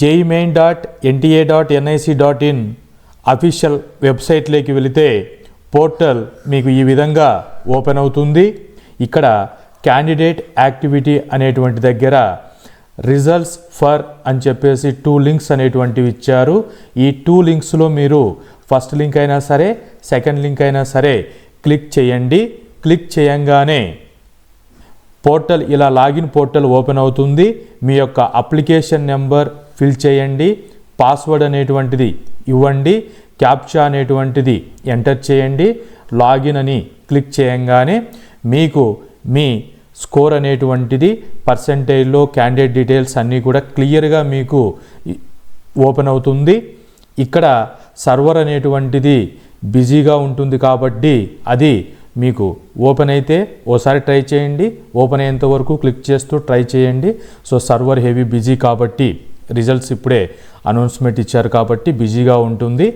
jeimain.nta.nic.in official వెబ్సైట్లోకి వెళితే portal మీకు ఈ విధంగా ఓపెన్ అవుతుంది. ఇక్కడ క్యాండిడేట్ యాక్టివిటీ అనేటువంటి దగ్గర రిజల్ట్స్ ఫర్ అని చెప్పేసి 2 లింక్స్ అనేటువంటివి ఇచ్చారు. ఈ 2 లింక్స్లో మీరు ఫస్ట్ లింక్ అయినా సరే సెకండ్ లింక్ అయినా సరే క్లిక్ చేయండి. క్లిక్ చేయంగానే పోర్టల్ ఇలా లాగిన్ పోర్టల్ ఓపెన్ అవుతుంది. మీ యొక్క అప్లికేషన్ నెంబర్ ఫిల్ చేయండి, పాస్వర్డ్ అనేటువంటిది ఇవ్వండి, క్యాప్చా అనేటువంటిది ఎంటర్ చేయండి. లాగిన్ అని క్లిక్ చేయంగానే మీకు మీ స్కోర్ అనేటువంటిది పర్సెంటేజ్లో క్యాండిడేట్ డీటెయిల్స్ అన్నీ కూడా క్లియర్గా మీకు ఓపెన్ అవుతుంది. ఇక్కడ సర్వర్ అనేటువంటిది బిజీగా ఉంటుంది కాబట్టి అది మీకు ఓపెన్ అయితే ఓసారి ట్రై చేయండి. ఓపెన్ అయ్యేంత వరకు క్లిక్ చేస్తూ ట్రై చేయండి. సో సర్వర్ హెవీ బిజీ కాబట్టి రిజల్ట్స్ ఇప్పుడే అనౌన్స్మెంట్ ఇచ్చారు కాబట్టి బిజీగా ఉంటుంది.